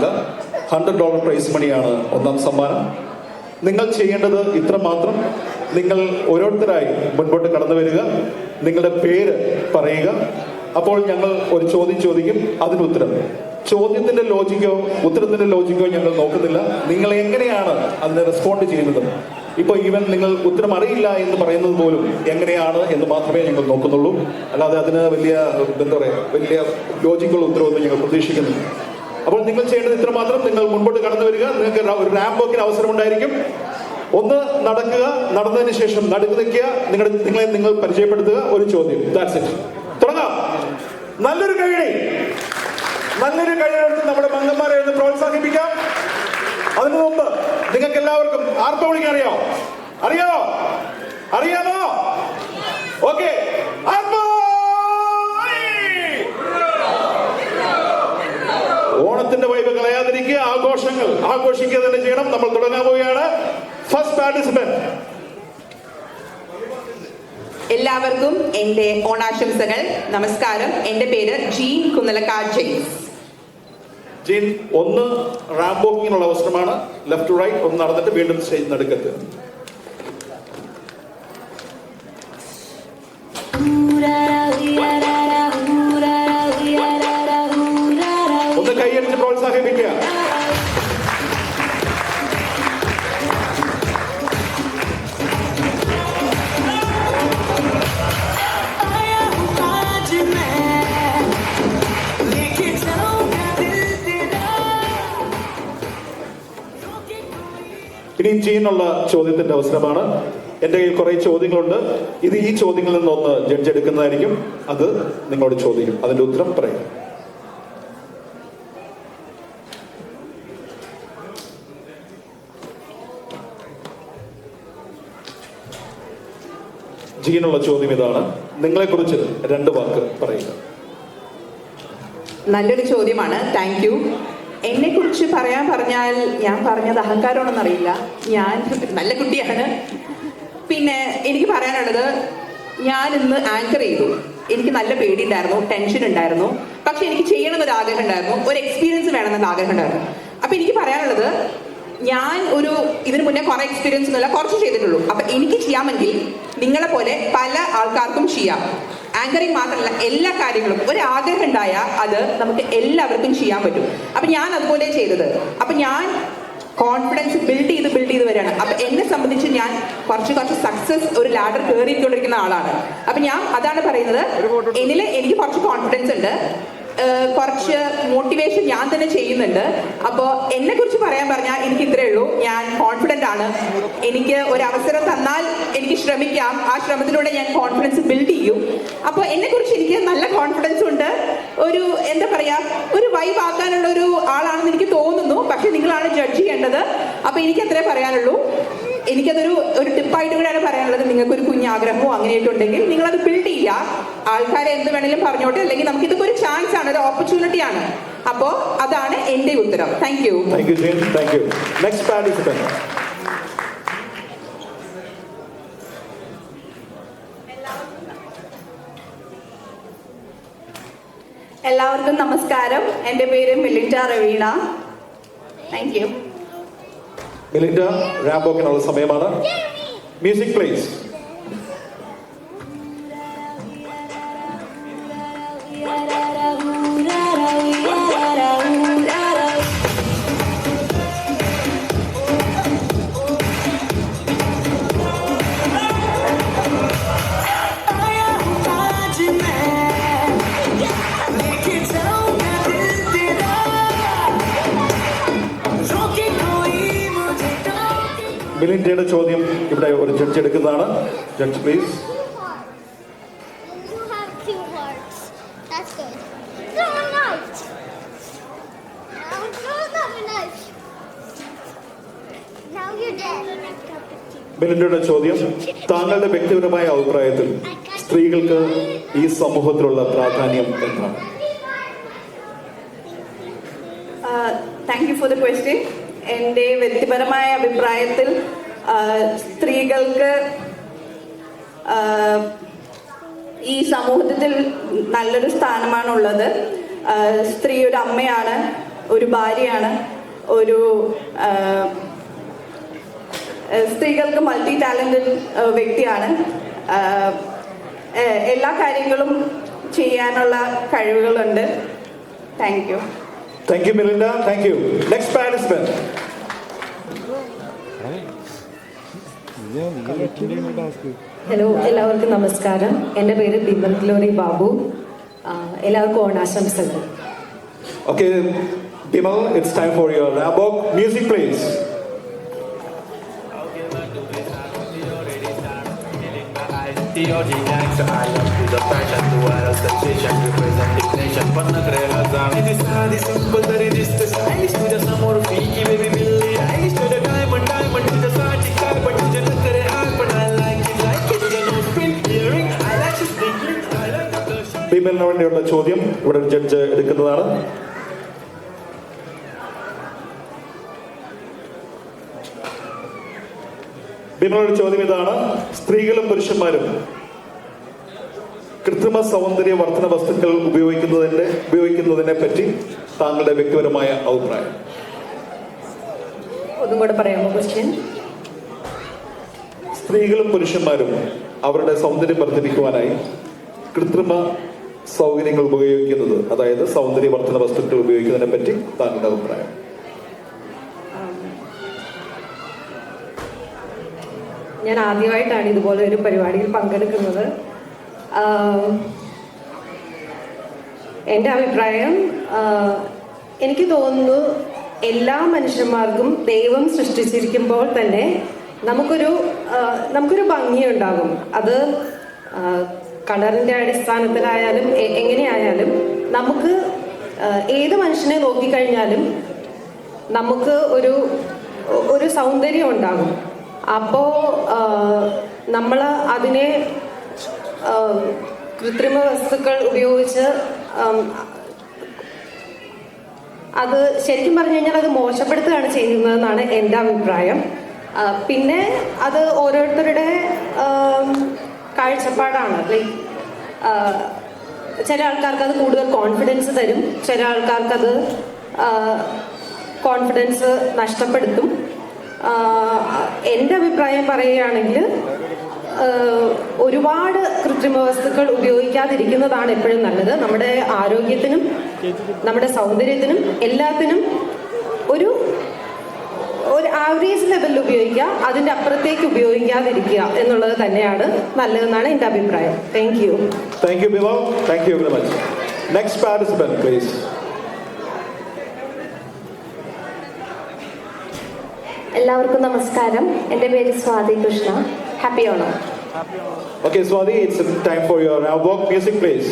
വാങ്ങുക. $100 പ്രൈസ് മണിയാണ് ഒന്നാം സമ്മാനം. നിങ്ങൾ ചെയ്യേണ്ടത് ഇത്ര മാത്രം. നിങ്ങൾ ഓരോരുത്തരായി മുൻപോട്ട് കടന്നു വരിക, നിങ്ങളുടെ പേര് പറയുക. അപ്പോൾ ഞങ്ങൾ ഒരു ചോദ്യം ചോദിക്കും, അതിന് ഉത്തരം. ചോദ്യത്തിന്റെ ലോജിക്കോ ഉത്തരത്തിന്റെ ലോജിക്കോ ഞങ്ങൾ നോക്കുന്നില്ല, നിങ്ങൾ എങ്ങനെയാണ് അതിനെ റെസ്പോണ്ട് ചെയ്യുന്നത്. ഇപ്പോൾ ഈവൻ നിങ്ങൾ ഉത്തരം അറിയില്ല എന്ന് പറയുന്നത് പോലും എങ്ങനെയാണ് എന്ന് മാത്രമേ ഞങ്ങൾ നോക്കുന്നുള്ളൂ. അല്ലാതെ അതിന് വലിയ എന്താ പറയുക, വലിയ ലോജിക്കുള്ള ഉത്തരവൊന്നും ഞങ്ങൾ പ്രതീക്ഷിക്കുന്നില്ല. അപ്പോൾ നിങ്ങൾ ചെയ്യേണ്ടത് ഇത്ര മാത്രം. നിങ്ങൾ മുൻപോട്ട് കടന്നു വരിക. നിങ്ങൾക്ക് ഒരു റാമ്പ് വോക്കിന് അവസരം ഉണ്ടായിരിക്കും. ഒന്ന് നടക്കുക, നടന്നതിന് ശേഷം നടുക്ക് നിൽക്കുക, നിങ്ങളെ നിങ്ങൾ പരിചയപ്പെടുത്തുക, ഒരു ചോദ്യം. That's it. തുടങ്ങാം. നല്ലൊരു കൈയടി എടുത്ത് നമ്മുടെ മംഗന്മാരെ ഒന്ന് പ്രോത്സാഹിപ്പിക്കാം. അതിനു മുമ്പ് നിങ്ങൾക്ക് എല്ലാവർക്കും ആർപ്പ വിളിക്കാൻ അറിയാമോ? ഓക്കെ, ഓണത്തിന്റെ വൈബ് കളയാതിരിക്കുക. ആഘോഷിക്കുക തന്നെ ചെയ്യണം. നമ്മൾ തുടങ്ങാൻ പോവുകയാണ്. First participant. എല്ലാവർക്കും എന്റെ ഓണാശംസകൾ. നമസ്കാരം. എന്റെ പേര് ജീൻ കുന്നലക്കാട് ജെയിംസ്. ജീൻ, ഒന്ന് റാമ്പ് വോക്കിങ്ങിനുള്ള അവസരമാണ്. ലെഫ്റ്റ് ടു റൈറ്റ് ഒന്ന് നടന്നിട്ട് വീണ്ടും സ്റ്റേജ് നടുക്കത്ത്. ഒന്ന് കൈയടിച്ച് പ്രോത്സാഹിപ്പിക്കുക. ഇനി ജീനുള്ള ചോദ്യത്തിന്റെ അവസരമാണ്. എൻ്റെ കയ്യിൽ കുറെ ചോദ്യങ്ങളുണ്ട്. ഈ ചോദ്യങ്ങളിൽ നിന്നൊന്ന് ജഡ്ജ് എടുക്കുന്നതായിരിക്കും. അത് നിങ്ങളോട് ചോദിക്കും, അതിന്റെ ഉത്തരം പറയും. ജീനുള്ള ചോദ്യം ഇതാണ്. നിങ്ങളെ കുറിച്ച് 2 വാക്ക് പറയുക. നല്ലൊരു ചോദ്യമാണ്. Thank you. എന്നെ കുറിച്ച് പറഞ്ഞാൽ ഞാൻ പറഞ്ഞത് അഹങ്കാരമാണെന്നറിയില്ല. ഞാൻ നല്ല കുട്ടിയാണ്. പിന്നെ എനിക്ക് പറയാനുള്ളത്, ഞാൻ ഇന്ന് ആങ്കർ ചെയ്തു. എനിക്ക് നല്ല പേടിയുണ്ടായിരുന്നു, ടെൻഷൻ ഉണ്ടായിരുന്നു. പക്ഷെ എനിക്ക് ചെയ്യണമെന്നൊരു ആഗ്രഹം ഉണ്ടായിരുന്നു, ഒരു എക്സ്പീരിയൻസ് വേണമെന്നൊരു ആഗ്രഹം ഉണ്ടായിരുന്നു. അപ്പൊ എനിക്ക് പറയാനുള്ളത്, ഞാൻ ഇതിനു മുന്നേ കുറെ എക്സ്പീരിയൻസ് ഒന്നുമില്ല, കുറച്ച് ചെയ്തിട്ടുള്ളൂ. അപ്പൊ എനിക്ക് ചെയ്യാമെങ്കിൽ നിങ്ങളെ പോലെ പല ആൾക്കാർക്കും ചെയ്യാം. ആങ്കറിങ് മാത്രമല്ല, എല്ലാ കാര്യങ്ങളും ഒരു ആഗ്രഹം ഉണ്ടായാൽ അത് നമുക്ക് എല്ലാവർക്കും ചെയ്യാൻ പറ്റും. അപ്പൊ ഞാൻ അതുപോലെ ചെയ്തത്. അപ്പൊ ഞാൻ കോൺഫിഡൻസ് ബിൽഡ് ചെയ്ത് വരികയാണ്. അപ്പൊ എന്നെ സംബന്ധിച്ച് ഞാൻ കുറച്ച് സക്സസ് ഒരു ലാഡർ കയറിക്കൊണ്ടിരിക്കുന്ന ആളാണ്. അപ്പൊ ഞാൻ അതാണ് പറയുന്നത്, എനിക്ക് കുറച്ച് കോൺഫിഡൻസ് ഉണ്ട്, കുറച്ച് മോട്ടിവേഷൻ ഞാൻ തന്നെ ചെയ്യുന്നുണ്ട്. അപ്പോൾ എന്നെ കുറിച്ച് പറഞ്ഞാൽ എനിക്ക് ഇത്രയേ ഉള്ളൂ. ഞാൻ കോൺഫിഡൻ്റ് ആണ്. എനിക്ക് ഒരു അവസരം തന്നാൽ എനിക്ക് ശ്രമിക്കാം. ആ ശ്രമത്തിലൂടെ ഞാൻ കോൺഫിഡൻസ് ബിൽഡ് ചെയ്യും. അപ്പോൾ എന്നെ കുറിച്ച് എനിക്ക് നല്ല കോൺഫിഡൻസ് ഉണ്ട്. എന്താ പറയാ, ഒരു വൈബ് ആക്കാനുള്ള ഒരു ആളാണെന്ന് എനിക്ക് തോന്നുന്നു. പക്ഷെ നിങ്ങളാണ് ജഡ്ജ് ചെയ്യേണ്ടത്. അപ്പോൾ എനിക്ക് അത്രേ പറയാനുള്ളൂ. എനിക്കതൊരു ടിപ്പായിട്ട് കൂടെയാണ് പറയാനുള്ളത്. നിങ്ങൾക്കൊരു കുഞ്ഞാഗ്രഹമോ അങ്ങനെയായിട്ടുണ്ടെങ്കിൽ നിങ്ങളത് ബിൽഡ് ചെയ്യുക. ആൾക്കാരെ എന്ത് വേണമെങ്കിലും പറഞ്ഞോട്ടെ, അല്ലെങ്കിൽ നമുക്ക് ഇതൊക്കെ ഒരു ചാൻസ് ആണ്, ഒരു ഓപ്പർച്യൂണിറ്റി ആണ്. അപ്പോ അതാണ് എന്റെ ഉത്തരം. Thank you. Next participant. എല്ലാവർക്കും നമസ്കാരം. എൻ്റെ പേര് Milinda Raveena. Thank you. Milinda, ramp വോക്കിനുള്ള സമയമാണ്. Music please. മിലിൻഡയുടെ ചോദ്യം ഇവിടെ ഒരു ജഡ്ജ് എടുക്കുന്നതാണ്. Judge please. മിലിൻഡയുടെ ചോദ്യം, താങ്കളുടെ വ്യക്തിപരമായ അഭിപ്രായത്തിൽ സ്ത്രീകൾക്ക് ഈ സമൂഹത്തിലുള്ള പ്രാധാന്യം എന്താണ്? Thank you for the question. എൻ്റെ വ്യക്തിപരമായ അഭിപ്രായത്തിൽ സ്ത്രീകൾക്ക് ഈ സമൂഹത്തിൽ നല്ലൊരു സ്ഥാനമാണുള്ളത്. സ്ത്രീ ഒരു അമ്മയാണ്, ഒരു ഭാര്യയാണ്, ഒരു സ്ത്രീകൾക്ക് മൾട്ടി ടാലന്റഡ് വ്യക്തിയാണ്. എല്ലാ കാര്യങ്ങളും ചെയ്യാനുള്ള കഴിവുകളുണ്ട്. Thank you. Thank you, Melinda. Thank you. Next participant. Hello, എല്ലാവർക്കും നമസ്കാരം. എൻ്റെ പേര് ബിമൽ ഗ്ലോറി ബാബു. എല്ലാവർക്കും ഓണാശംസകൾ. Okay, Bimal, it's time for your Rabok. Music, please. So I love to the passion, to our sensation, representing nation, panna krela it is hard, it's simple, that it is the stylish, to the summer freaky, baby, Billy, stylish, to the diamond, to the sarti car, but to the kare heart, but I like it, to the nose print, earring, I like his thinking, I like the blush. ബിമലിന് വേണ്ടിയുള്ള ചോദ്യം ഇവിടെ judge എടുക്കുന്നതാണ്. ബിമലിന്റെ ചോദ്യം ഇതാണ്: സ്ത്രീകളും കൃത്രിമ സൗന്ദര്യ വർധന വസ്തുക്കൾ ഉപയോഗിക്കുന്നതിനെ പറ്റി താങ്കളുടെ വ്യക്തിപരമായ അഭിപ്രായം. ഒന്നും കൂടെ പറയാമോ ക്വസ്റ്റ്യൻ? സ്ത്രീകളും പുരുഷന്മാരും അവരുടെ സൗന്ദര്യം വർദ്ധിപ്പിക്കുവാനായി കൃത്രിമ സൗകര്യങ്ങൾ ഉപയോഗിക്കുന്നത്, അതായത് സൗന്ദര്യവർദ്ധന വസ്തുക്കൾ ഉപയോഗിക്കുന്നതിനെ പറ്റി താങ്കളുടെ അഭിപ്രായം. ഞാൻ ആദ്യമായിട്ടാണ് ഇതുപോലെ ഒരു പരിപാടിയിൽ പങ്കെടുക്കുന്നത്. എൻ്റെ അഭിപ്രായം, എനിക്ക് തോന്നുന്നു എല്ലാ മനുഷ്യന്മാർക്കും ദൈവം സൃഷ്ടിച്ചിരിക്കുമ്പോൾ തന്നെ നമുക്കൊരു ഭംഗിയുണ്ടാകും. അത് കളറിൻ്റെ അടിസ്ഥാനത്തിലായാലും എങ്ങനെയായാലും നമുക്ക് ഏത് മനുഷ്യനെ നോക്കിക്കഴിഞ്ഞാലും നമുക്ക് ഒരു സൗന്ദര്യം ഉണ്ടാകും. അപ്പോൾ നമ്മൾ അതിനെ കൃത്രിമ വസ്തുക്കൾ ഉപയോഗിച്ച് അത് ശരിക്കും പറഞ്ഞു കഴിഞ്ഞാൽ അത് മോശപ്പെടുത്തുകയാണ് ചെയ്യുന്നതെന്നാണ് എൻ്റെ അഭിപ്രായം. പിന്നെ അത് ഓരോരുത്തരുടെ കാഴ്ചപ്പാടാണ്. ലൈക്ക് ചില ആൾക്കാർക്ക് അത് കൂടുതൽ കോൺഫിഡൻസ് തരും, ചില ആൾക്കാർക്കത് കോൺഫിഡൻസ് നഷ്ടപ്പെടുത്തും. എൻ്റെ അഭിപ്രായം പറയുകയാണെങ്കിൽ ഒരുപാട് കൃത്രിമ വസ്തുക്കൾ ഉപയോഗിക്കാതിരിക്കുന്നതാണ് എപ്പോഴും നല്ലത്. നമ്മുടെ ആരോഗ്യത്തിനും നമ്മുടെ സൗന്ദര്യത്തിനും എല്ലാത്തിനും ഒരു ആവറേജ് ലെവലിൽ ഉപയോഗിക്കുക, അതിൻ്റെ അപ്പുറത്തേക്ക് ഉപയോഗിക്കാതിരിക്കുക എന്നുള്ളത് തന്നെയാണ് നല്ലതെന്നാണ് എൻ്റെ അഭിപ്രായം. Thank you. Thank you Bimal. Thank you very much. Next participant please. എല്ലാവർക്കും നമസ്കാരം. എൻ്റെ പേര് Swati Krishna. Happy Onam. Okay, Swati, it's time for your Rabok. Music, please.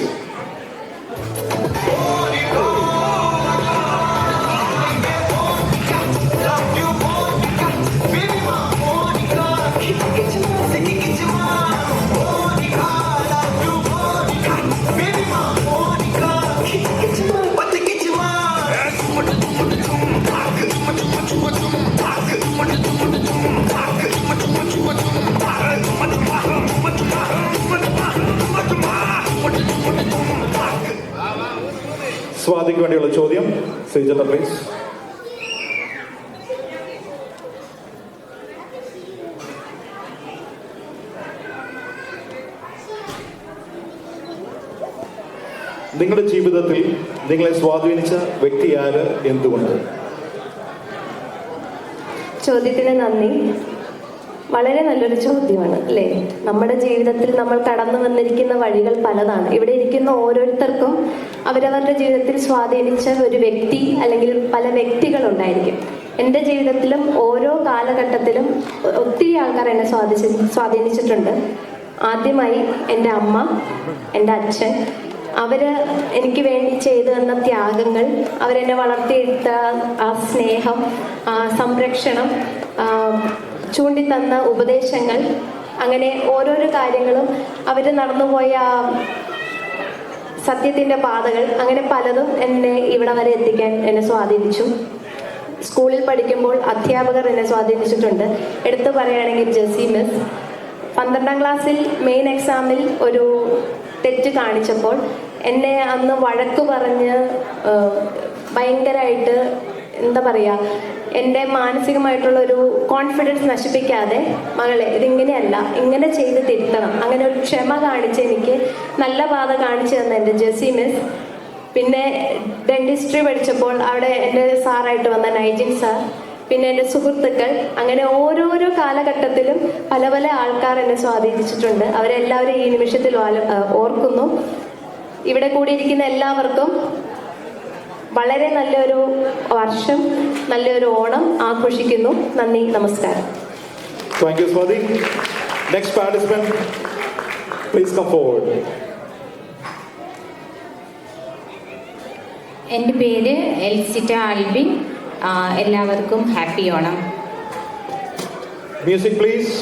സ്വാതിക്ക് വേണ്ടിയുള്ള ചോദ്യം ശ്രീജന പ്ലീസ്. നിങ്ങളുടെ ജീവിതത്തിൽ നിങ്ങളെ സ്വാധീനിച്ച വ്യക്തി ആര്, എന്തുകൊണ്ട്? ചോദ്യത്തിന് നന്ദി. വളരെ നല്ലൊരു ചോദ്യമാണ് അല്ലേ? നമ്മുടെ ജീവിതത്തിൽ നമ്മൾ കടന്നു വന്നിരിക്കുന്ന വഴികൾ പലതാണ്. ഇവിടെ ഇരിക്കുന്ന ഓരോരുത്തർക്കും അവരവരുടെ ജീവിതത്തിൽ സ്വാധീനിച്ച ഒരു വ്യക്തി അല്ലെങ്കിൽ പല വ്യക്തികളുണ്ടായിരിക്കും. എൻ്റെ ജീവിതത്തിലും ഓരോ കാലഘട്ടത്തിലും ഒത്തിരി ആൾക്കാർ എന്നെ സ്വാധീനിച്ചിട്ടുണ്ട്. ആദ്യമായി എൻ്റെ അമ്മ, എൻ്റെ അച്ഛൻ. അവര് എനിക്ക് വേണ്ടി ചെയ്തു തന്ന ത്യാഗങ്ങൾ, അവരെന്നെ വളർത്തിയെടുത്ത ആ സ്നേഹം, ആ സംരക്ഷണം, ചൂണ്ടിത്തന്ന ഉപദേശങ്ങൾ, അങ്ങനെ ഓരോരോ കാര്യങ്ങളും അവർ നടന്നുപോയ സത്യത്തിൻ്റെ പാതകൾ, അങ്ങനെ പലതും എന്നെ ഇവിടെ വരെ എത്തിക്കാൻ എന്നെ സ്വാധീനിച്ചു. സ്കൂളിൽ പഠിക്കുമ്പോൾ അധ്യാപകർ എന്നെ സ്വാധീനിച്ചിട്ടുണ്ട്. എടുത്തു പറയുകയാണെങ്കിൽ ജെസി മിസ് 12ാം ക്ലാസ്സിൽ മെയിൻ എക്സാമിൽ ഒരു തെറ്റ് കാണിച്ചപ്പോൾ എന്നെ അന്ന് വഴക്ക് പറഞ്ഞ് ഭയങ്കരമായിട്ട് എന്താ പറയുക, എൻ്റെ മാനസികമായിട്ടുള്ള ഒരു കോൺഫിഡൻസ് നശിപ്പിക്കാതെ മകളെ ഇതിങ്ങനെയല്ല, ഇങ്ങനെ ചെയ്ത് തിരുത്തണം, അങ്ങനെ ഒരു ക്ഷമ കാണിച്ച് എനിക്ക് നല്ല പാത കാണിച്ചു തന്ന എൻ്റെ ജെസി മിസ്. പിന്നെ ഡെന്റിസ്ട്രി പഠിച്ചപ്പോൾ അവിടെ എൻ്റെ സാറായിട്ട് വന്ന നൈജിൻ സാർ, പിന്നെ എൻ്റെ സുഹൃത്തുക്കൾ, അങ്ങനെ ഓരോരോ കാലഘട്ടത്തിലും പല പല ആൾക്കാർ എന്നെ സ്വാധീനിച്ചിട്ടുണ്ട്. അവരെല്ലാവരും ഈ നിമിഷത്തിൽ ഓർക്കുന്നു. ഇവിടെ കൂടിയിരിക്കുന്ന എല്ലാവർക്കും വളരെ നല്ലൊരു വർഷം, നല്ലൊരു ഓണം ആഘോഷിക്കുന്നു. നന്ദി, നമസ്കാരം. Thank you Swathi. Next participant please come forward. എൻ്റെ പേര് എൽസിറ്റ ആൽബിൻ. എല്ലാവർക്കും ഹാപ്പി ഓണം. Music please.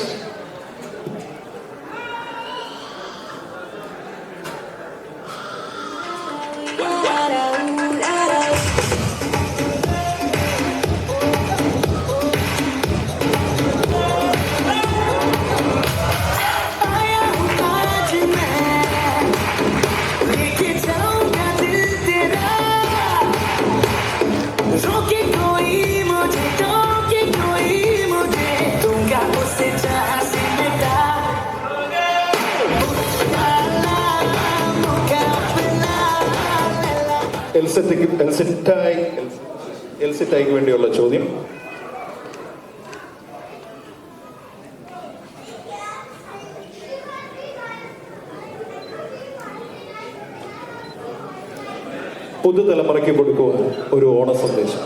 എൽസിറ്റായിക്ക് വേണ്ടിയുള്ള ചോദ്യം. പുതുതലമുറയ്ക്ക് കൊടുക്കുക ഒരു ഓണ സന്ദേശം,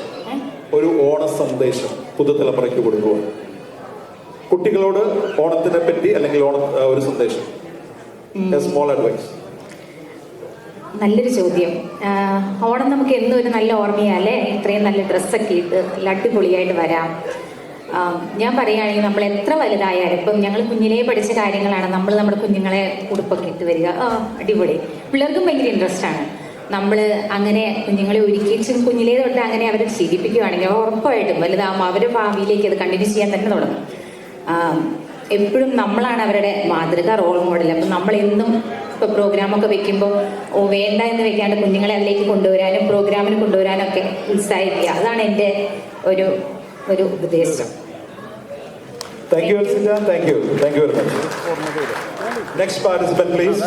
ഒരു ഓണ സന്ദേശം പുതുതലമുറയ്ക്ക് കൊടുക്കുക. കുട്ടികളോട് ഓണത്തിനെ പറ്റി അല്ലെങ്കിൽ ഒരു സന്ദേശം, സ്മോൾ അഡ്വൈസ്. നല്ലൊരു ചോദ്യം. ഓണം നമുക്ക് എന്നും ഒരു നല്ല ഓർമ്മയല്ലേ, ഇത്രയും നല്ല ഡ്രസ്സൊക്കെ ഇട്ട് നല്ല അടിപൊളിയായിട്ട് വരാം. ഞാൻ പറയുകയാണെങ്കിൽ നമ്മൾ എത്ര വലുതായാലും, ഇപ്പം ഞങ്ങൾ കുഞ്ഞിലേ പഠിച്ച കാര്യങ്ങളാണ് നമ്മൾ നമ്മുടെ കുഞ്ഞുങ്ങളെ ഉടുപ്പൊക്കെ ഇട്ട് വരിക, അടിപൊളി. പിള്ളേർക്കും ഭയങ്കര ഇൻട്രസ്റ്റ് ആണ്. നമ്മൾ അങ്ങനെ കുഞ്ഞുങ്ങളെ ഒരുക്കിച്ചും കുഞ്ഞിലേ തൊട്ട് അങ്ങനെ അവരെ ശീലിപ്പിക്കുകയാണെങ്കിൽ ഉറപ്പായിട്ടും വലുതാകുമ്പോൾ അവരുടെ ഭാവിയിലേക്ക് അത് കണ്ടിന്യൂ ചെയ്യാൻ തന്നെ തുടങ്ങും. എപ്പോഴും നമ്മളാണ് അവരുടെ മാതൃക, റോൾ മോഡൽ. അപ്പം നമ്മളെന്നും ഇപ്പോൾ പ്രോഗ്രാമൊക്കെ വെക്കുമ്പോൾ വേണ്ട എന്ന് വെക്കാണ്ട് കുഞ്ഞുങ്ങളെ അതിലേക്ക് കൊണ്ടുവരാനും പ്രോഗ്രാമിന് കൊണ്ടുവരാനും ഒക്കെ ഉത്സാഹിക്കുക. അതാണ് എൻ്റെ ഒരു ഉപദേശം. Thank you, Elsita. Thank you very much. Next participant, please.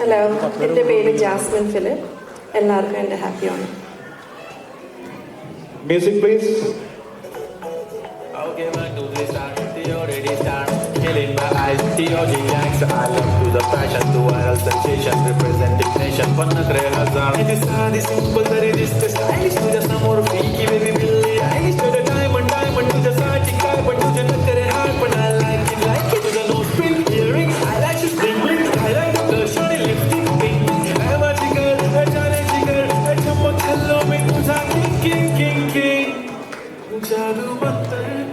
Hello, എൻ്റെ പേര് ജാസ്മിൻ ഫിലിപ്പ്. എല്ലാവർക്കും എൻ്റെ happy Onam. Music, please. Okay, man, do this start. They already start. Killing my eyes. T.O.G. Gangsta. I love to the fashion, to viral sensation, representing nation. Panna Kre Hazar. It is the simple, very this stylish. To the some more freaky, baby, Billy. Stylish to the diamond, to the Sachi carbon, to the Nakare heart. But I like it. To the nose spring, earrings. I like to bling bling. I like the shiny lipstick, pink. I'm a chicken, a Johnny chicken, a chumma hello, make king.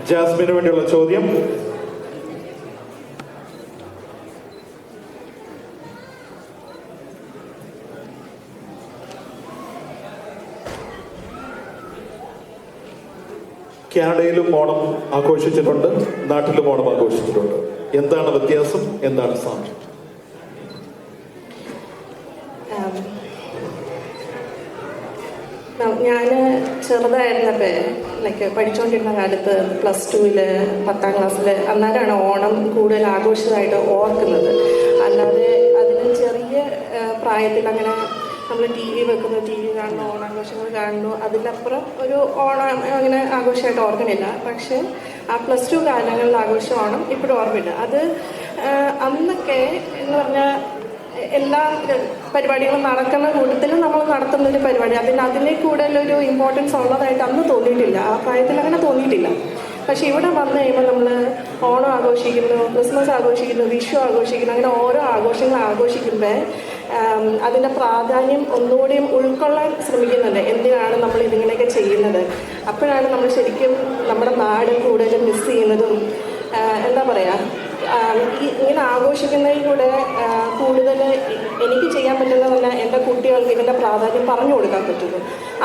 ജാസ്മിന് വേണ്ടിയുള്ള ചോദ്യം. കാനഡയിലും ഓണം ആഘോഷിച്ചിട്ടുണ്ട്, നാട്ടിലും ഓണം ആഘോഷിച്ചിട്ടുണ്ട്. എന്താണ് വ്യത്യാസം, എന്താണ് സാമ്യം? ഞാൻ ചെറുതായിരുന്നപ്പോൾ like പഠിച്ചുകൊണ്ടിരുന്ന കാലത്ത് +2 10ാം ക്ലാസ്സിൽ അന്നേരമാണ് ഓണം കൂടുതൽ ആഘോഷമായിട്ട് ഓർക്കുന്നത്. അല്ലാതെ അതിന് ചെറിയ പ്രായത്തിൽ അങ്ങനെ നമ്മൾ TV വെക്കുന്നു, TV കാണുന്നു, ഓണാഘോഷങ്ങൾ കാണുന്നു, അതിലപ്പുറം ഒരു ഓണം അങ്ങനെ ആഘോഷമായിട്ട് ഓർക്കണില്ല. പക്ഷേ ആ +2 കാലങ്ങളിൽ ആഘോഷം ഓണം ഇപ്പോഴും ഓർമ്മയില്ല. അത് അന്നൊക്കെ എന്ന് പറഞ്ഞാൽ എല്ലാ പരിപാടികളും നടക്കുന്ന കൂട്ടത്തിൽ നമ്മൾ നടത്തുന്നൊരു പരിപാടി, അതിനെ കൂടുതലൊരു ഇമ്പോർട്ടൻസ് ഉള്ളതായിട്ട് അന്ന് തോന്നിയിട്ടില്ല, ആ പ്രായത്തിൽ അങ്ങനെ തോന്നിയിട്ടില്ല. പക്ഷെ ഇവിടെ വന്നു കഴിയുമ്പോൾ നമ്മൾ ഓണം ആഘോഷിക്കുന്നു, ക്രിസ്മസ് ആഘോഷിക്കുന്നു, വിഷു ആഘോഷിക്കുന്നു, അങ്ങനെ ഓരോ ആഘോഷങ്ങൾ ആഘോഷിക്കുമ്പോൾ അതിൻ്റെ പ്രാധാന്യം ഒന്നുകൂടിയും ഉൾക്കൊള്ളാൻ ശ്രമിക്കുന്നുണ്ട്. എന്തിനാണ് നമ്മൾ ഇതിങ്ങനെയൊക്കെ ചെയ്യുന്നത്? അപ്പോഴാണ് നമ്മൾ ശരിക്കും നമ്മുടെ നാട് കൂടുതലും മിസ് ചെയ്യുന്നതും എന്താ പറയുക, ഇങ്ങനെ ആഘോഷിക്കുന്നതിൽ കൂടെ കൂടുതൽ എനിക്ക് ചെയ്യാൻ പറ്റുന്നതല്ല എൻ്റെ കുട്ടികൾക്ക് ഇതിൻ്റെ പ്രാധാന്യം പറഞ്ഞു കൊടുക്കാൻ പറ്റുന്നു.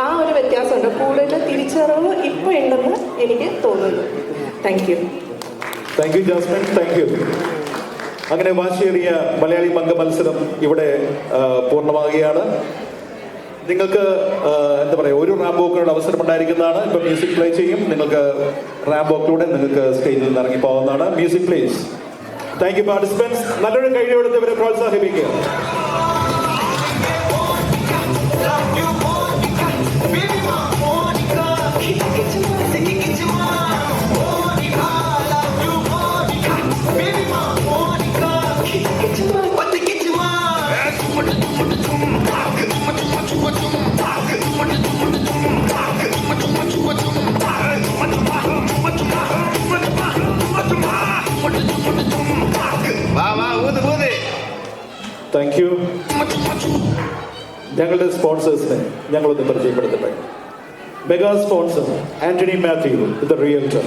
ആ ഒരു വ്യത്യാസമുണ്ട്, കൂടുതൽ തിരിച്ചറിവ് ഇപ്പോൾ ഉണ്ടെന്ന് എനിക്ക് തോന്നുന്നു. Thank you Jasmine. Thank you. അങ്ങനെ വാശിയേറിയ മലയാളി മംഗ മത്സരം ഇവിടെ പൂർണ്ണമാകുകയാണ്. നിങ്ങൾക്ക് എന്താ പറയുക, ഒരു റാംബോക്കിനോട് അവസരം ഉണ്ടായിരിക്കുന്നതാണ്. ഇപ്പൊ മ്യൂസിക് പ്ലേ ചെയ്യും. നിങ്ങൾക്ക് റാംബോക്കിലൂടെ നിങ്ങൾക്ക് സ്റ്റേജിൽ നിന്ന് ഇറങ്ങി പോകാവുന്നതാണ്. Music please. Thank you participants. നല്ലൊരു കഴിവെടുത്ത് ഇവരെ പ്രോത്സാഹിപ്പിക്കുക. Thank you. ഞങ്ങളുടെ സ്പോൺസേഴ്സിനെ ഞങ്ങളൊന്ന് പരിചയപ്പെടുത്തട്ടെ. Mega sponsor Antony Mathew, the realtor.